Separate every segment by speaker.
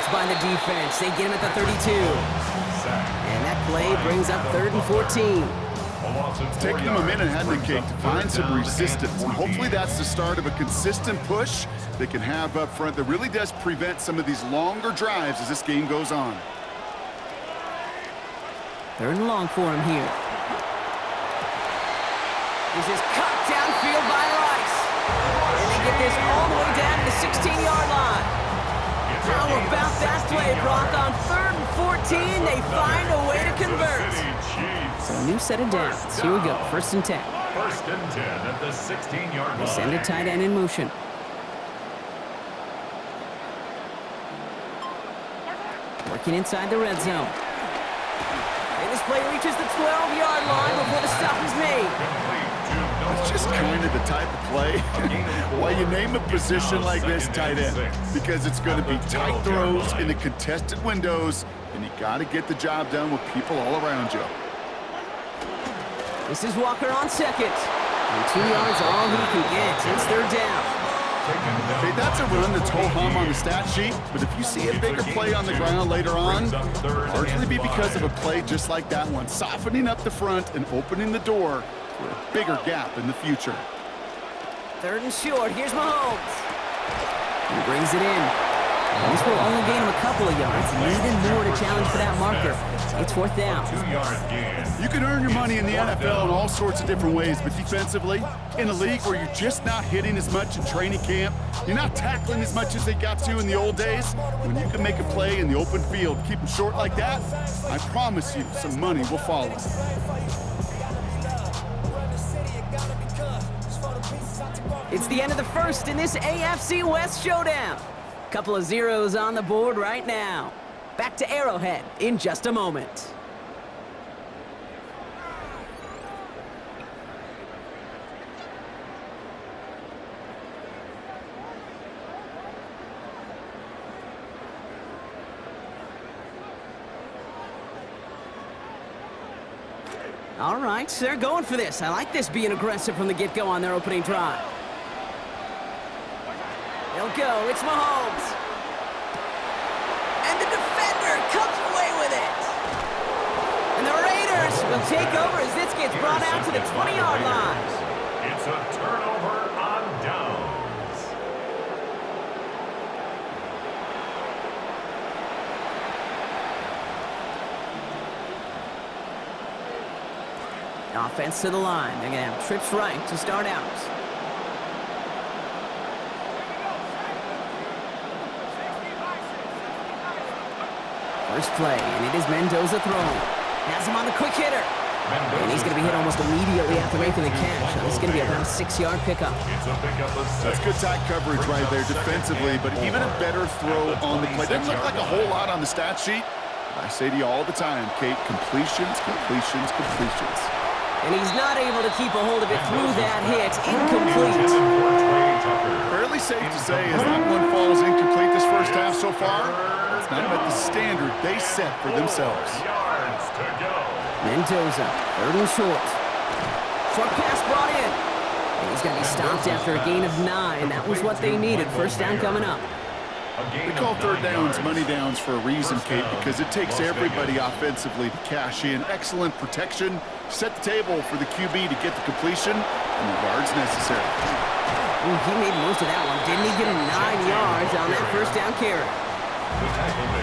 Speaker 1: blocks by the defense. They get him at the 32. And that play brings up 3rd and 14.
Speaker 2: It's taken them a minute, hasn't it, Kate, to find some resistance. And hopefully that's the start of a consistent push they can have up front that really does prevent some of these longer drives as this game goes on.
Speaker 1: 3rd and long for him here. This is cut downfield by Rice. And they get this all the way down to the 16-yard line. How about that play, Brock? On 3rd and 14, they find a way to convert. So a new set of downs. Here we go, 1st and 10.
Speaker 3: 1st and 10 at the 16-yard line.
Speaker 1: They send a tight end in motion. Working inside the red zone. And this play reaches the 12-yard line before the stop is made.
Speaker 2: It's just kind of the type of play why you name a position like this tight end, because it's going to be tight throws in the contested windows, and you got to get the job done with people all around you.
Speaker 1: This is Walker on 2nd. And 2 yards all he can get. It's 3rd down.
Speaker 2: Okay, that's a run that's ho-hum on the stat sheet, but if you see a bigger play on the ground later on, largely be because of a play just like that one, softening up the front and opening the door for a bigger gap in the future.
Speaker 1: 3rd and short. Here's Mahomes. He brings it in. And this will only gain him a couple of yards. Needed more to challenge for that marker. It's 4th down.
Speaker 3: 2-yard gain.
Speaker 2: You can earn your money in the NFL in all sorts of different ways, but defensively, in a league where you're just not hitting as much in training camp, you're not tackling as much as they got to in the old days, when you can make a play in the open field, keep them short like that, I promise you some money will follow.
Speaker 1: It's the end of the 1st in this AFC West showdown. Couple of zeros on the board right now. Back to Arrowhead in just a moment. All right, they're going for this. I like this being aggressive from the get-go on their opening drive. They'll go. It's Mahomes. And the defender comes away with it. And the Raiders will take over as this gets brought out to the 20-yard line.
Speaker 3: It's a turnover on downs.
Speaker 1: Offense to the line. They're going to have trips right to start out. First play, and it is Mendoza throwing. Has him on the quick hitter. And he's going to be hit almost immediately after making the catch. This is going to be about a 6-yard pickup.
Speaker 2: That's good tight coverage right there defensively, but even a better throw on the play. Doesn't look like a whole lot on the stat sheet. I say to you all the time, Kate, completions, completions, completions.
Speaker 1: And he's not able to keep a hold of it through that hit. Incomplete.
Speaker 2: Fairly safe to say as that one falls incomplete this first half so far, it's not met the standard they set for themselves.
Speaker 1: Mendoza, 3rd and short. Short pass brought in. And he's going to be stopped after a gain of 9. That was what they needed. 1st down coming up.
Speaker 2: We call 3rd downs money downs for a reason, Kate, because it takes everybody offensively to cash in. Excellent protection, set the table for the QB to get the completion and the yards necessary.
Speaker 1: Ooh, he made most of that one. Didn't he get him 9 yards on that 1st down carry?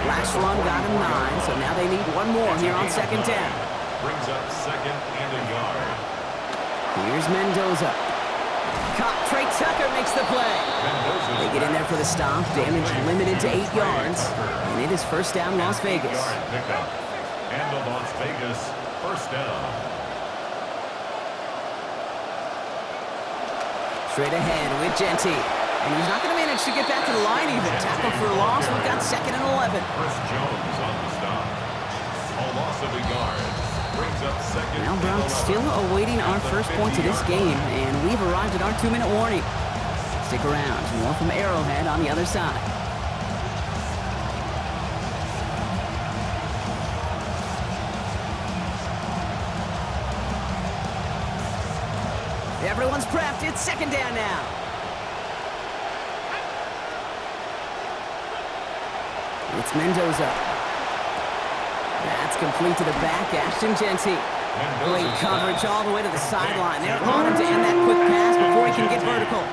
Speaker 1: Last run got him 9, so now they need one more here on 2nd down.
Speaker 3: Brings up 2nd and a yard.
Speaker 1: Here's Mendoza. Caught. Trey Tucker makes the play. They get in there for the stop. Damage limited to 8 yards. And it is 1st down, Las Vegas.
Speaker 3: And the Las Vegas 1st down.
Speaker 1: Straight ahead with Genty. And he's not going to manage to get back to the line even. Tackle for a loss. We've got 2nd and 11.
Speaker 3: Chris Jones on the stop. A loss of a yard. Brings up 2nd.
Speaker 1: Now Broncos still awaiting our first points of this game, and we've arrived at our 2-minute warning. Stick around. More from Arrowhead on the other side. Everyone's prepped. It's 2nd down now. It's Mendoza. That's complete to the back, Ashton Genty. Great coverage all the way to the sideline. They're on him to end that quick pass before he can get vertical.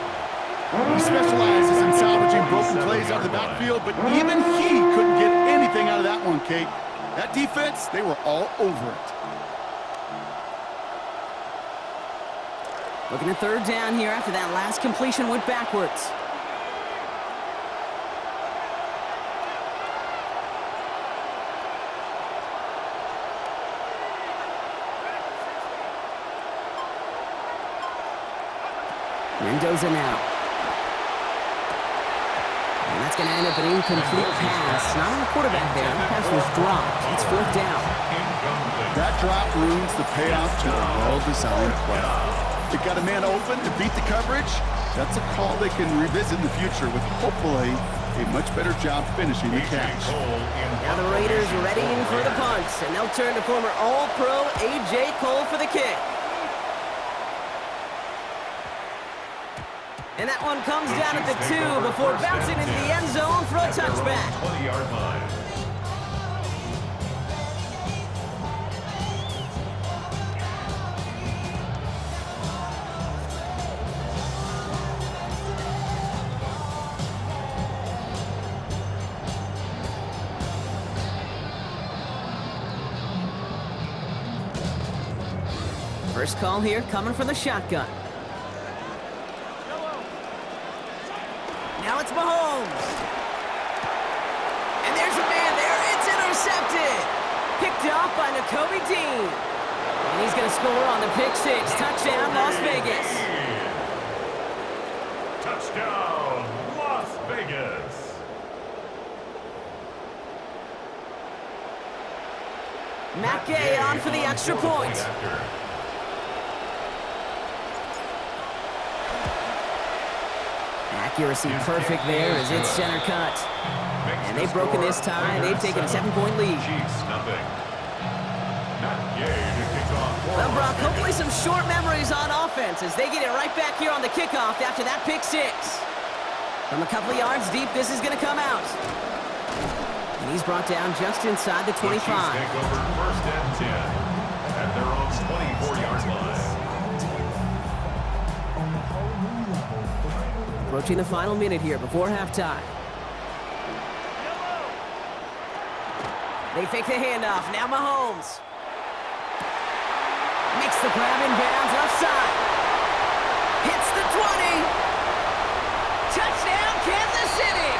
Speaker 2: He specializes in salvaging broken plays out of the backfield, but even he couldn't get anything out of that one, Kate. That defense, they were all over it.
Speaker 1: Looking at third down here after that last completion went backwards. Mendoza now. And that's going to end up an incomplete pass. Not on the quarterback there. That pass was dropped. It's fourth down.
Speaker 2: That drop ruins the payoff to a well-designed play. They got a man open to beat the coverage. That's a call they can revisit in the future with hopefully a much better job finishing the catch.
Speaker 1: Now the Raiders readying for the punts, and they'll turn to former All-Pro A.J. Cole for the kick. And that one comes down at the 2 before bouncing into the end zone for a touchback.
Speaker 3: 20-yard line.
Speaker 1: First call here coming from the shotgun. Now it's Mahomes. And there's a man there. It's intercepted. Picked off by Nakobe Dean. And he's going to score on the pick six. Touchdown, Las Vegas.
Speaker 3: Touchdown, Las Vegas.
Speaker 1: Matt Gay on for the extra point. Accuracy perfect there as it's center cut. And they've broken this tie. They've taken a 7-point lead.
Speaker 3: Chiefs nothing. Matt Gay to kick off.
Speaker 1: Well, Brock, hopefully some short memories on offense as they get it right back here on the kickoff after that pick six. From a couple of yards deep, this is going to come out. And he's brought down just inside the 25.
Speaker 3: The Chiefs take over first and 10 at their own 24-yard line.
Speaker 1: Approaching the final minute here before halftime. They fake the handoff. Now Mahomes. Makes the grab in bounds offside. Hits the 20. Touchdown, Kansas City.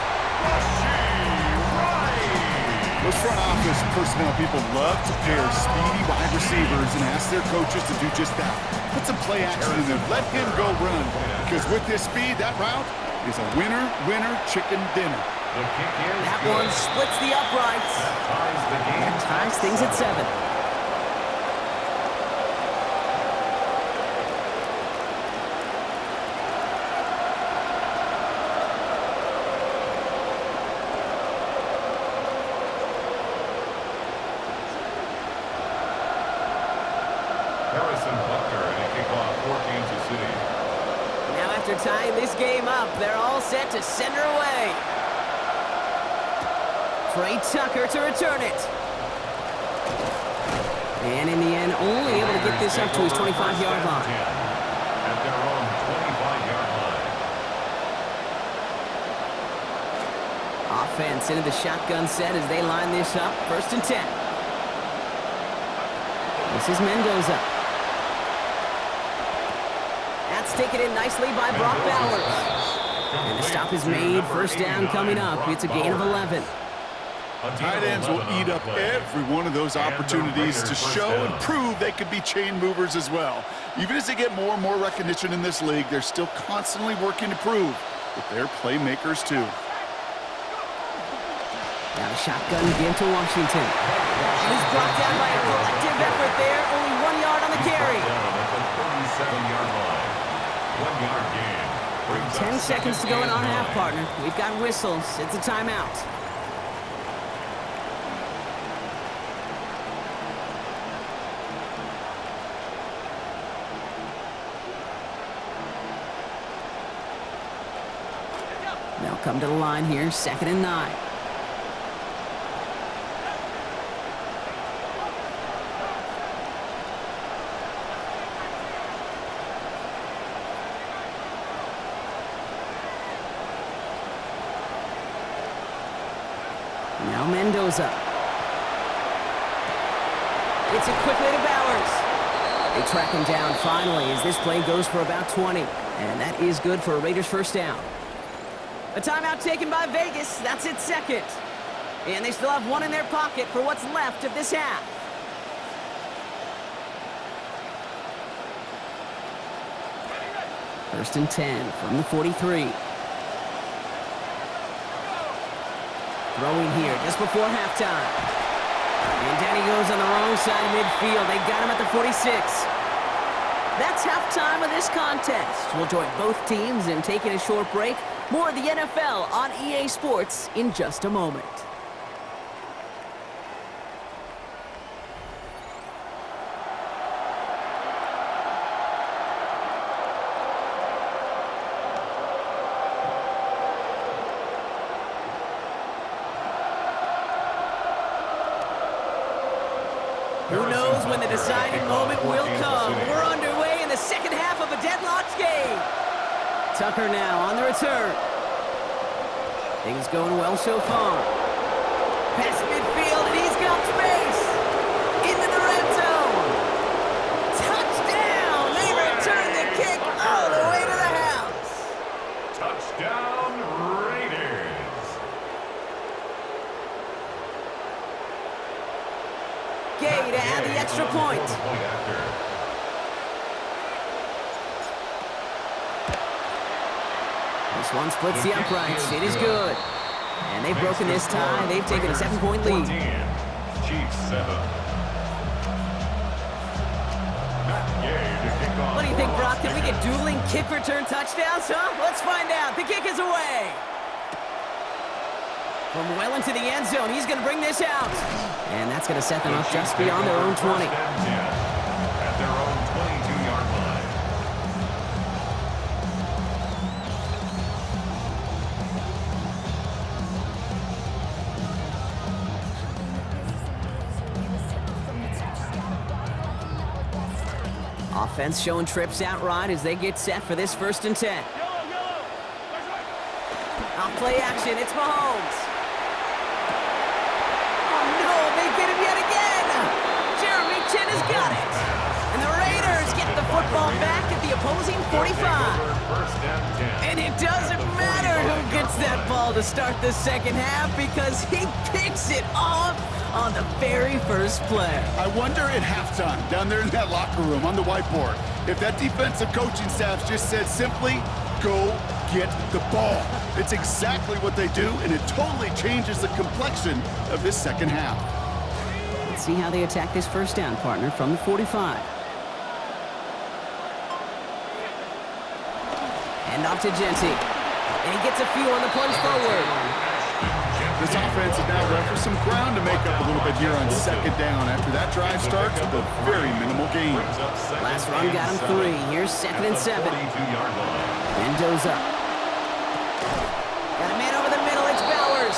Speaker 2: Those front office personnel people love to pair speedy wide receivers and ask their coaches to do just that. Put some play action in them. Let him go run. Because with this speed, that route is a winner, chicken dinner.
Speaker 1: That one splits the uprights. That ties things at 7. Tying this game up, they're all set to send her away. Trey Tucker to return it. And in the end, only able to get this up to his 25-yard line.
Speaker 3: At their own 25-yard line.
Speaker 1: Offense into the shotgun set as they line this up. First and 10. This is Mendoza. That's taken in nicely by Brock Bowers. And the stop is made. First down coming up. It's a gain of 11.
Speaker 2: Tight ends will eat up every one of those opportunities to show and prove they could be chain movers as well. Even as they get more and more recognition in this league, they're still constantly working to prove that they're playmakers too.
Speaker 1: Now the shotgun give to Washington. And he's brought down by a collective effort there. Only 1 yard on the carry.
Speaker 3: 37-yard line. 1 yard gain.
Speaker 1: 10 seconds to go in our half, partner. We've got whistles. It's a timeout. They'll come to the line here, 2nd and 9. Now Mendoza. It's it quickly to Bowers. They track him down finally as this play goes for about 20. And that is good for a Raiders first down. A timeout taken by Vegas. That's its second. And they still have one in their pocket for what's left of this half. First and 10 from the 43. Throwing here just before halftime. And down he goes on the wrong side of midfield. They got him at the 46. That's halftime of this contest. We'll join both teams in taking a short break. More of the NFL on EA Sports in just a moment. Who knows when the deciding moment will come? We're underway in the second half of a deadlocked game. Tucker now on the return. Things going well so far. Past midfield, and he's got space. Into the red zone. Touchdown! They return the kick all the way to the house.
Speaker 3: Touchdown, Raiders.
Speaker 1: Gay to add the extra point. This one splits the uprights. It is good. And they've broken this tie. They've taken a 7-point lead.
Speaker 3: Chiefs 7.
Speaker 1: What do you think, Brock? Can we get dueling kick return touchdowns, huh? Let's find out. The kick is away. From well into the end zone, he's going to bring this out. And that's going to set them up just beyond their own 20.
Speaker 3: At their own 22-yard line.
Speaker 1: Offense showing trips out right as they get set for this first and 10. Off play action, it's Mahomes. Oh no, they get him yet again. Jeremy Chin has got it. And the Raiders get the football back at the opposing 45. And it doesn't matter who gets that ball to start the second half because he picks it off on the very first play.
Speaker 2: I wonder at halftime, down there in that locker room on the whiteboard, if that defensive coaching staff just said simply, go get the ball. It's exactly what they do, and it totally changes the complexion of this second half.
Speaker 1: Let's see how they attack this first down, partner, from the 45. Hand off to Genty. And he gets a few on the plunge forward.
Speaker 2: This offense is now left for some ground to make up a little bit here on second down after that drive starts with a very minimal gain.
Speaker 1: Last run got him 3. Here's second and 7. Mendoza. Got a man over the middle. It's Bowers.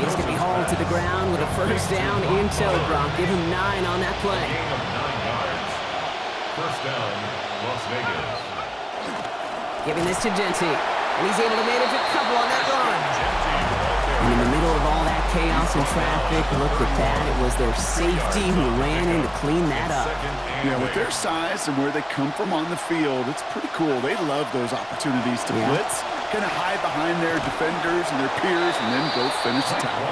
Speaker 1: He's going to be hauled to the ground with a first down in tow, Brock. Give him 9 on that play.
Speaker 3: First down, Las Vegas.
Speaker 1: Giving this to Genty. And he's able to manage a couple on that run. And in the middle of all that chaos and traffic, look at that. It was their safety who ran in to clean that up.
Speaker 2: Yeah, with their size and where they come from on the field, it's pretty cool. They love those opportunities to blitz, kind of hide behind their defenders and their peers, and then go finish the tackle.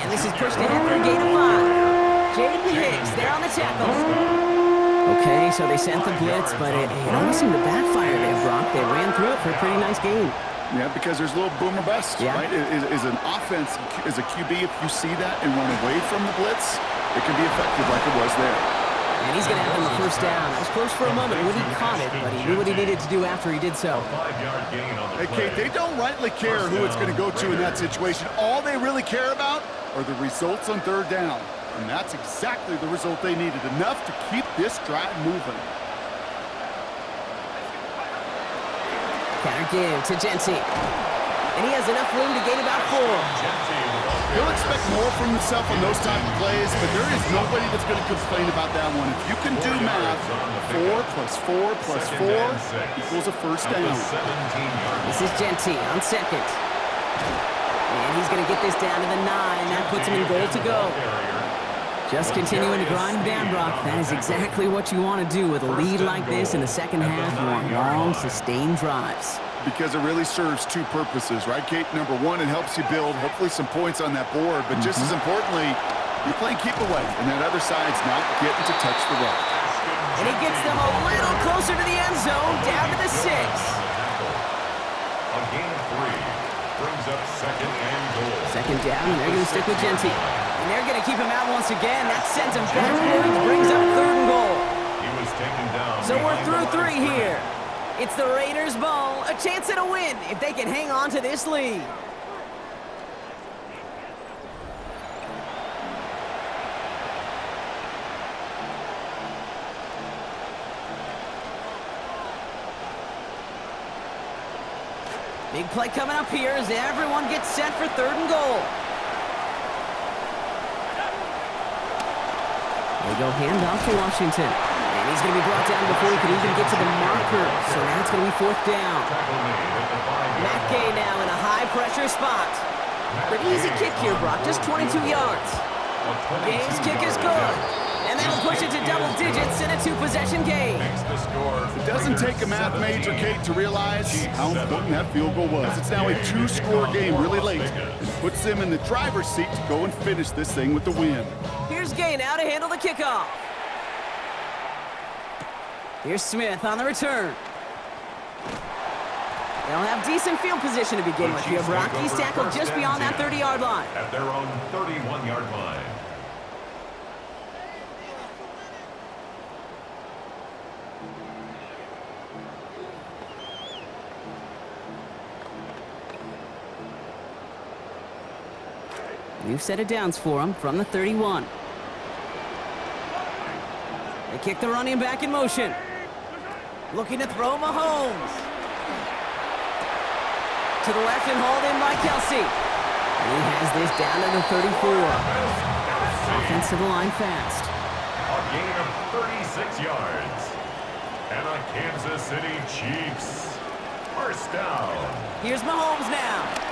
Speaker 1: And this is pushed ahead for a gain of 5. Jaden Hicks there on the tackle. Okay, so they sent the blitz, but it almost seemed to backfire there, Brock. They ran through it for a pretty nice gain.
Speaker 2: Yeah, because there's a little boomer bust, right? Is an offense, as a QB, if you see that and run away from the blitz, it can be effective like it was there.
Speaker 1: And he's going to have him the first down. It was close for a moment when he caught it, but he knew what he needed to do after he did so.
Speaker 2: Hey, Kate, they don't rightly care who it's going to go to in that situation. All they really care about are the results on third down. And that's exactly the result they needed, enough to keep this drive moving.
Speaker 1: Counter give to Genty. And he has enough room to gain about 4.
Speaker 2: He'll expect more from himself on those type of plays, but there is nobody that's going to complain about that one. If you can do math, 4 plus 4 plus 4 equals a first down.
Speaker 1: This is Genty on second. And he's going to get this down to the 9. That puts him in goal to go. Just continuing to grind him down, Brock. That is exactly what you want to do with a lead like this in the second half. You want long, sustained drives.
Speaker 2: Because it really serves two purposes, right, Kate? Number one, it helps you build, hopefully, some points on that board. But just as importantly, you're playing keep away, and that other side's not getting to touch the rock.
Speaker 1: And he gets them a little closer to the end zone, down to the 6.
Speaker 3: A gain of 3 brings up second and goal.
Speaker 1: Second down, and they're going to stick with Genty. And they're going to keep him out once again. That sends him backwards, brings up 3rd and goal.
Speaker 3: He was taken down.
Speaker 1: So we're through 3 here. It's the Raiders' ball, a chance at a win if they can hang on to this lead. Big play coming up here as everyone gets set for 3rd and goal. They go handoff to Washington. And he's going to be brought down before he can even get to the marker. So now it's going to be 4th down. Matt Gay now in a high-pressure spot. Pretty easy kick here, Brock. Just 22 yards. Gay's kick is good. And that'll push it to double digits in a 2-possession game.
Speaker 2: It doesn't take a math major, Kate, to realize how important that field goal was. It's now a 2-score game really late. It puts them in the driver's seat to go and finish this thing with the win.
Speaker 1: Here's Gay now to handle the kickoff. Here's Smith on the return. They'll have decent field position to begin with here. Brock, he's tackled just beyond that 30-yard line.
Speaker 3: At their own 31-yard line.
Speaker 1: New set of downs for him from the 31. They kick the running back in motion. Looking to throw Mahomes. To the left and hauled in by Kelsey. And he has this down to the 34. Offensive line fast.
Speaker 3: A gain of 36 yards. And a Kansas City Chiefs first down.
Speaker 1: Here's Mahomes now.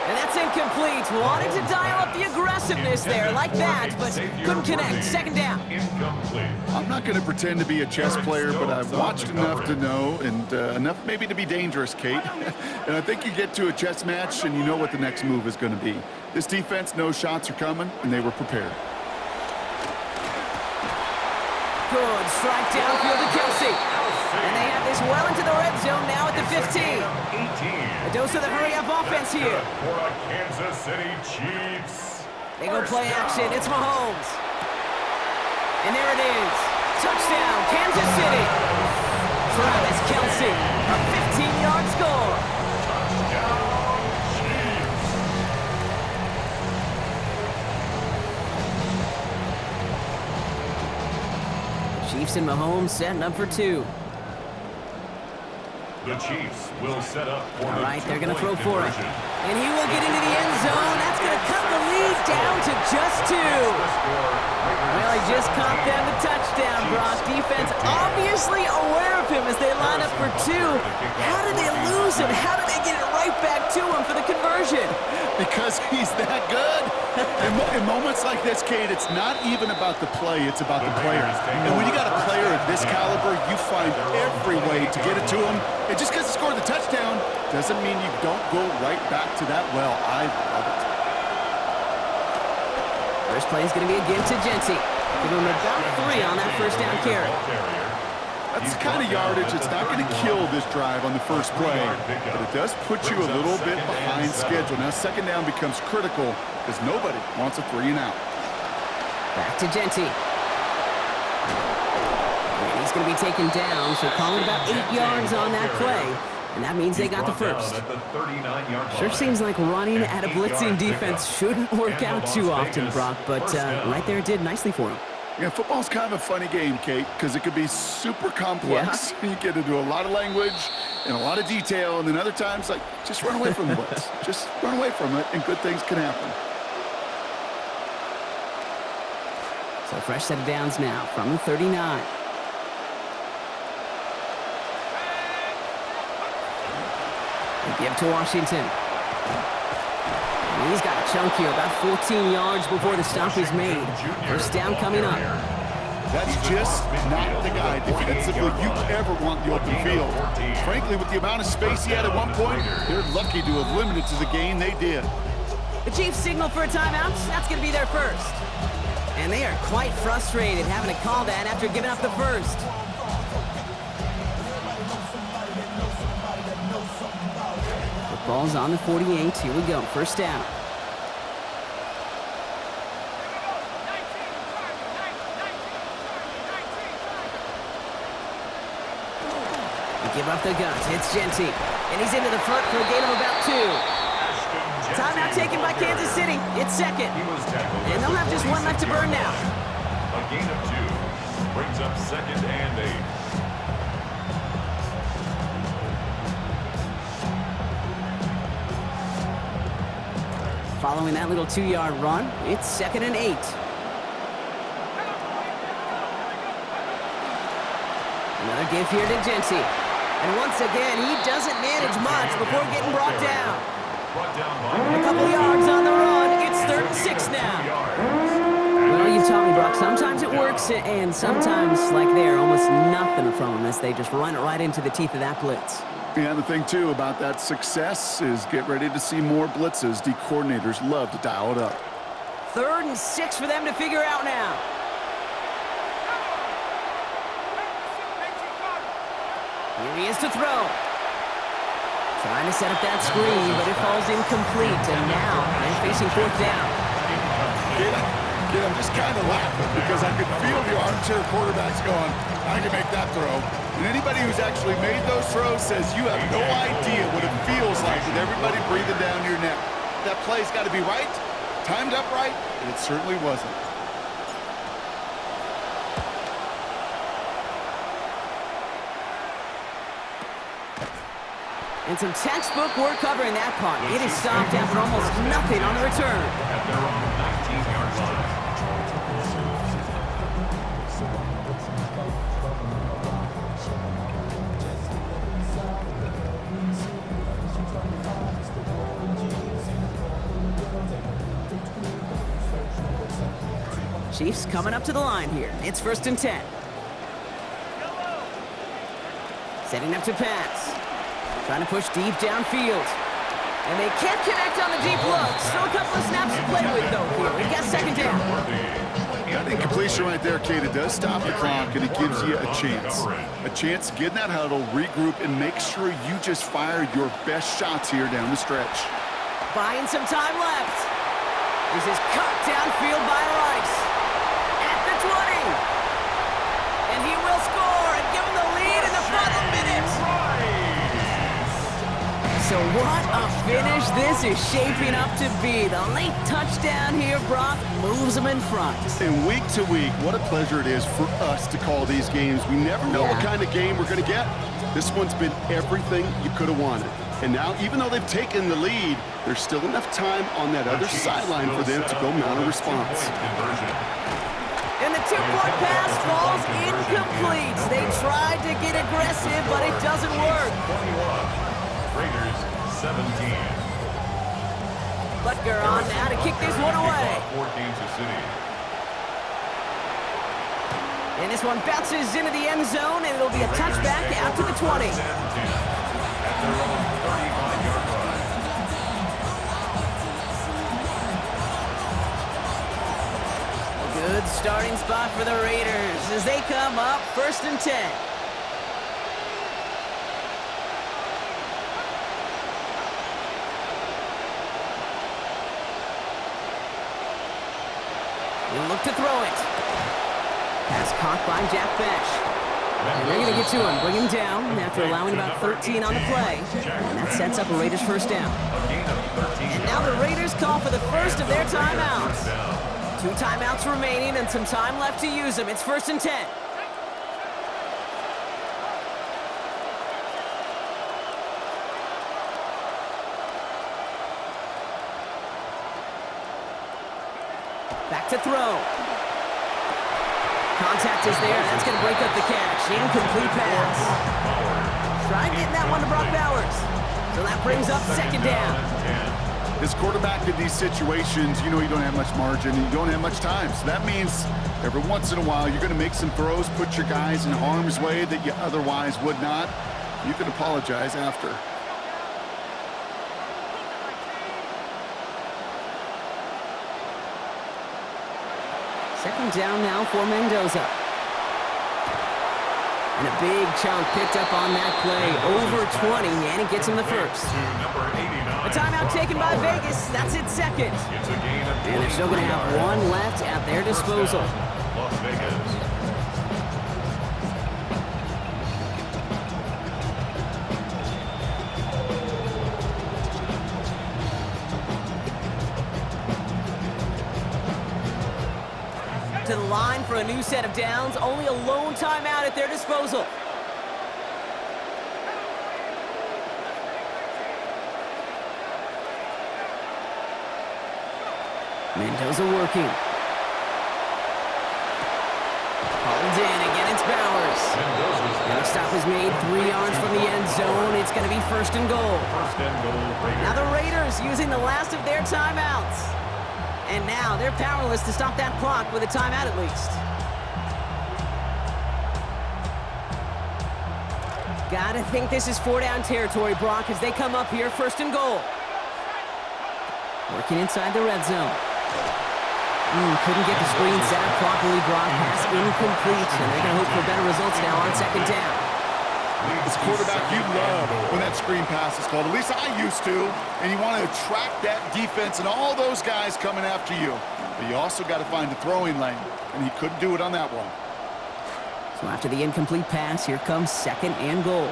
Speaker 1: And that's incomplete. Wanted to dial up the aggressiveness there like that, but couldn't connect. Second down.
Speaker 3: Incomplete.
Speaker 2: I'm not going to pretend to be a chess player, but I've watched enough to know, and enough maybe to be dangerous, Kate. And I think you get to a chess match and you know what the next move is going to be. This defense knows shots are coming, and they were prepared.
Speaker 1: Good strike downfield to Kelsey. And they have this well into the red zone now at the 15. A dose of the hurry-up offense here.
Speaker 3: For a Kansas City Chiefs.
Speaker 1: They go play action. It's Mahomes. And there it is. Touchdown, Kansas City. Travis Kelsey, a 15-yard score.
Speaker 3: Touchdown, Chiefs.
Speaker 1: Chiefs and Mahomes setting up for 2.
Speaker 3: The Chiefs will set up for
Speaker 1: All right, they're going to throw
Speaker 3: two-point
Speaker 1: for it.
Speaker 3: conversion.
Speaker 1: And he will get into the end zone. That's going to cut the lead down to just 2. Well, he just caught them the touchdown, Brock. Defense obviously aware of him as they line up for 2. How did they lose him? How did they get it right back to him for the conversion?
Speaker 2: Because he's that good. In moments like this, Kate, it's not even about the play, it's about the player. And when you got a player of this caliber, you find every way to get it to him. And just because he scored the touchdown doesn't mean you don't go right back to that well. I love it.
Speaker 1: First play is going to be again to Genty. Give him about 3 on that first down carry.
Speaker 2: That's the kind of yardage that's not going to kill this drive on the first play, but it does put you a little bit behind schedule. Now, second down becomes critical because nobody wants a 3 and out.
Speaker 1: Back to Genty. And he's going to be taken down, so calling about 8 yards on that play. And that means they got the first. Sure seems like running at a blitzing defense shouldn't work out too often, Brock, but right there it did nicely for him.
Speaker 2: Yeah, football's kind of a funny game, Kate, because it could be super complex. Yeah. You get into a lot of language and a lot of detail, and then other times, like, just run away from the blitz. Just run away from it, and good things can happen.
Speaker 1: So fresh set of downs now from the 39. They give to Washington. He's got a chunk here, about 14 yards before the stop is made. First down coming up.
Speaker 2: That's just not the guy defensively you ever want the open field. Frankly, with the amount of space he had at one point, they're lucky to have limited to the gain they did.
Speaker 1: The Chiefs signal for a timeout. That's going to be their first. And they are quite frustrated having to call that after giving up the first. The ball's on the 48. Here we go. First down. Give up the guns. It's Genty. And he's into the front for a gain of about 2. Timeout taken by Kansas City. It's second. And they'll have just one left to burn now.
Speaker 3: A gain of 2 brings up second and 8.
Speaker 1: Following that little 2-yard run, it's second and 8. Another give here to Genty. And once again, he doesn't manage much before getting brought down. A couple yards on the run. It's 3rd and 6 now. Well, you've taught me, Brock. Sometimes it works, and sometimes, like there, almost nothing from them as they just run it right into the teeth of that blitz.
Speaker 2: Yeah, the thing, too, about that success is get ready to see more blitzes. D coordinators love to dial it up.
Speaker 1: 3rd and 6 for them to figure out now. Here he is to throw. Trying to set up that screen, but it falls incomplete. And now they're facing 4th down.
Speaker 2: Kid, I'm just kind of laughing because I could feel the armchair quarterbacks going, I can make that throw. And anybody who's actually made those throws says you have no idea what it feels like with everybody breathing down your neck. That play's got to be right, timed up right, and it certainly wasn't.
Speaker 1: And some textbook work covering that punt. It is stopped after almost nothing on the return.
Speaker 3: At their own 19-yard line.
Speaker 1: Chiefs coming up to the line here. It's 1st and 10. Setting up to pass. Trying to push deep downfield. And they can't connect on the deep look. Still a couple of snaps to play with, though, here. We got 2nd down.
Speaker 2: That incompletion right there, Kate, it does stop the clock, and it gives you a chance. A chance to get in that huddle, regroup, and make sure you just fire your best shots here down the stretch.
Speaker 1: Buying some time left. This is cut downfield by Rice. At the 20. And he will score and give him the lead in the final minute. So what a finish this is shaping up to be. The late touchdown here, Brock, moves them in front.
Speaker 2: And week to week, what a pleasure it is for us to call these games. We never know what kind of game we're going to get. This one's been everything you could have wanted. And now, even though they've taken the lead, there's still enough time on that other sideline for them to go mount a response.
Speaker 1: And the 2-point pass falls incomplete. They tried to get aggressive, but it doesn't work.
Speaker 3: Raiders 17.
Speaker 1: Butker on now to kick this one away.
Speaker 3: For Kansas City.
Speaker 1: And this one bounces into the end zone, and it'll be a touchback out to the 20.
Speaker 3: At their own 35-yard line.
Speaker 1: A good starting spot for the Raiders as they come up 1st and 10. He'll look to throw it. Pass caught by Jack Besh. And they're going to get to him, bring him down after allowing about 13 on the play. And that sets up a Raiders first down. And now the Raiders call for the first of their timeouts. 2 timeouts remaining and some time left to use them. It's 1st and 10. Back to throw. Contact is there. That's going to break up the catch. Incomplete pass. Try getting that one to Brock Bowers. So that brings up 2nd down.
Speaker 2: His As quarterback in these situations, you know you don't have much margin and you don't have much time. So that means every once in a while you're going to make some throws, put your guys in harm's way that you otherwise would not. You can apologize after.
Speaker 1: Second down now for Mendoza. And a big chunk picked up on that play. Over 20, and it gets him the first. A timeout taken by Vegas. That's its second. And they're still going to have one left at their disposal.
Speaker 3: Las Vegas.
Speaker 1: To the line for a new set of downs. Only a lone timeout at their disposal. Mendoza working. Hauled in. Again, it's Bowers. And the stop is made 3 yards from the end zone. It's going to be first and goal. Now the Raiders using the last of their timeouts. And now they're powerless to stop that clock with a timeout at least. Gotta think this is 4-down territory, Brock, as they come up here first and goal. Working inside the red zone. Couldn't get the screen set up properly, Brock. Pass incomplete, and they're going to hope for better results now on second down.
Speaker 2: As a quarterback, you love when that screen pass is called. At least I used to. And you want to attract that defense and all those guys coming after you. But you also got to find the throwing lane. And he couldn't do it on that one.
Speaker 1: So after the incomplete pass, here comes second and goal.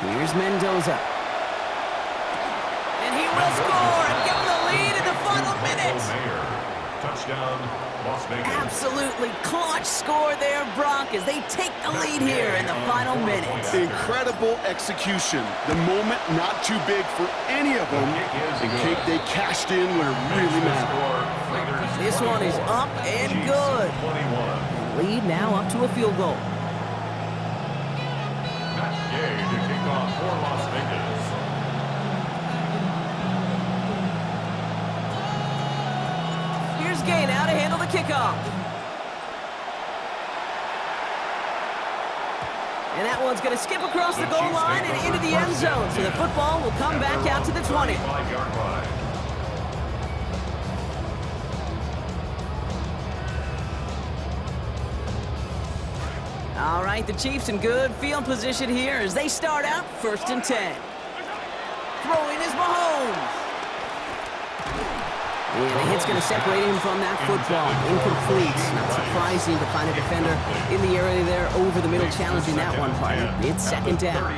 Speaker 1: Here's Mendoza. And he will score and give them the lead in the final minutes.
Speaker 3: Touchdown, Las Vegas.
Speaker 1: Absolutely clutch score there, Brock, as they take the lead here in the final minutes.
Speaker 2: Incredible execution. The moment not too big for any of them. They cashed in where it really mattered.
Speaker 1: This one is up and good. Lead now up to a field goal.
Speaker 3: Matt Gay to kick off for Las Vegas.
Speaker 1: Here's Gay now to handle the kickoff. And that one's going to skip across the goal line and into the end zone. So the football will come back out to the 20.
Speaker 3: 5-yard line.
Speaker 1: All right, the Chiefs in good field position here as they start out first and 10. Throwing is Mahomes. And the hit's going to separate him from that football. Incomplete. Not surprising to find a defender in the area there over the middle challenging that one, partner. It's second down.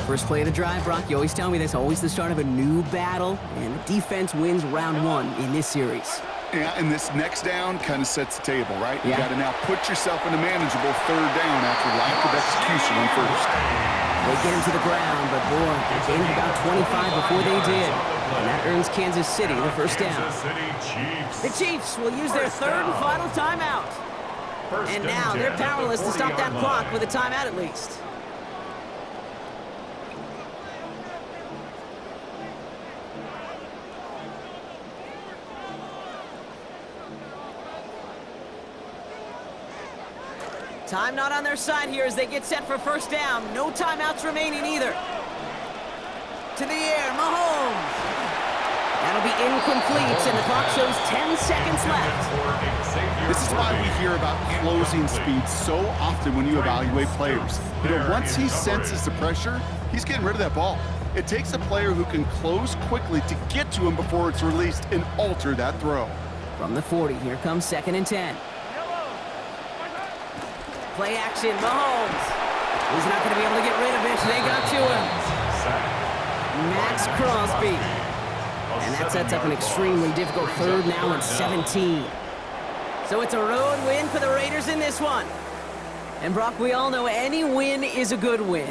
Speaker 1: First play of the drive, Brock. You always tell me that's always the start of a new battle, and the defense wins round one in this series.
Speaker 2: Yeah, and this next down kind of sets the table, right? You
Speaker 1: Yeah.
Speaker 2: got to now put yourself in a manageable third down after lack of execution on first.
Speaker 1: They get him to the ground, but boy, they gained about 25 before they did. And that earns Kansas City the first down. The Chiefs will use their third and final timeout. And now they're powerless to stop that clock with a timeout at least. Time not on their side here as they get set for first down. No timeouts remaining either. To the air, Mahomes. That'll be incomplete, and the clock shows 10 seconds left.
Speaker 2: This is why we hear about closing speed so often when you evaluate players. You know, once he senses the pressure, he's getting rid of that ball. It takes a player who can close quickly to get to him before it's released and alter that throw.
Speaker 1: From the 40, here comes second and 10. Play action, Mahomes. He's not going to be able to get rid of it. They got to him. Max Crosby. And that sets up an extremely difficult third now and 17. So it's a road win for the Raiders in this one. And Brock, we all know any win is a good win.